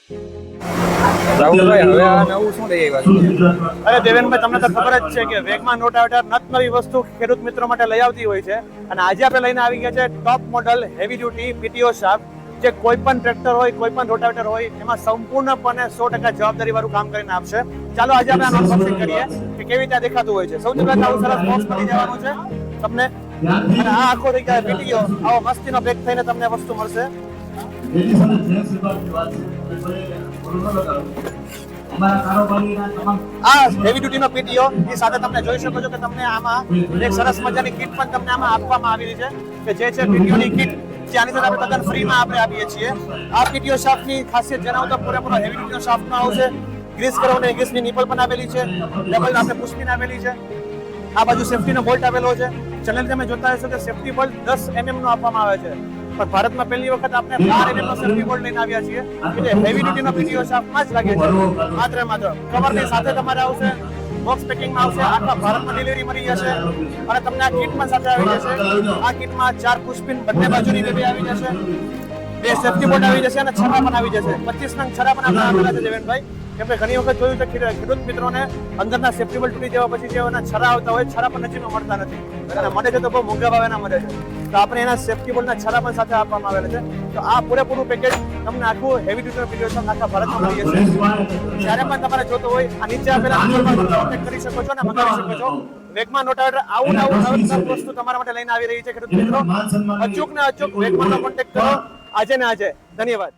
રાહુલભાઈ હવે આ નવું શું લઈ આવ્યા છે? અરે દેવેનભાઈ, તમને તો ખબર જ છે કે વેગમાન રોટાવેટર નવી વસ્તુ ખેડૂત મિત્રો માટે લઈ આવતી હોય છે અને આજે આપણે લઈને આવી ગયા છે top model heavy duty PTO shaft, જે કોઈ પણ ટ્રેક્ટર હોય, કોઈ પણ રોટાવેટર હોય, એમાં સંપૂર્ણપણે 100% જવાબદારી વાળું કામ કરીને આપશે. ચાલો આજે આપણે આનું અનબોક્સિંગ કરીએ કે કેવી રીતે દેખાતું હોય છે. સૌથી પહેલા આવું સરસ બોક્સ મળી જવાનું છે તમને, અને આ આખો પીટીઓ આવો મસ્તીનો પેક થઈને તમને વસ્તુ મળશે. આ હેવી ડ્યુટીનો પીટીઓ એ સાથે તમને જોઈ શકો છો કે તમને આમાં એક સરસ મજાની કિટ પણ તમને આમાં આપવામાં આવેલી છે કે જે છે પીટીઓની કિટ, જે આની સાથે આપણે તદ્દન ફ્રીમાં આપણે આપીએ છીએ. આ પીટીઓ શાફ્ટની ખાસિયત જણાવતો પૂરેપૂરો હેવી ડ્યુટીનો શાફ્ટમાં આવશે. ગ્રીસ કરવાની ગ્રીસની નિપલ પણ આવેલી છે, ડબલ આપણે પુષ્પિન આવેલી છે. આ બાજુ સેફ્ટીનો બોલ્ટ આવેલો છે. ચેનલ તમે જોતા હશો કે સેફ્ટી બોલ્ટ 10 mm નો આપવામાં આવે છે, પણ ભારતમાં પહેલી વખત આપણે 12 mm નો સેફ્ટી બોલ્ટ લઈને આવ્યા છીએ કે જે હેવી ડ્યુટીનો પીટીઓ શાફ્ટમાં જ લાગે છે. માત્ર કવરની સાથે તમારે આવશે, બોક્સ પેકિંગમાં આવશે. આખા ભારતમાં ડિલિવરી મળી જશે અને તમને આ કિટ પણ સાથે આવી જશે. આ કિટમાં 4 પુષ્પિન બંને બાજુની બે આવી જશે, 2 સેફ્ટી બોલ્ટ આવી જશે અને છરા પણ આવી જશે. 25 નંગ છરા પણ આપણે આપેલા છે દેવેનભાઈ, કેમ કે ઘણી વખત જોયું છે ખેડૂત મિત્રોને અંદરના સેફ્ટી બોલ્ટ તૂટી જવા પછી જે એના છરા આવતા હોય, છરા પણ નજીકમાં મળતા નથી અને મળે છે તો બહુ મોંઘા ભાવે ના મળે છે. તો આપણે એના સેફ્ટી બોલ્ટના છરા પણ સાથે આપવામાં આવેલા છે. તો આ પૂરેપૂરું પેકેજ તમને આખું હેવી ડ્યુટીનો પીટીઓ શાફ્ટ આખા ભારતમાં મળી જશે. જ્યારે પણ તમારે જોતો હોય આ નીચે આપેલા નંબરમાં કોન્ટેક્ટ કરી શકો છો અને મંગાવી શકો છો. વેગમાન રોટાવેટર આવું વસ્તુ તમારા માટે લઈને આવી રહી છે ખેડૂત મિત્રો. અચૂક ને અચૂક વેગમાનનો કોન્ટેક્ટ કરો આજે ને આજે. ધન્યવાદ.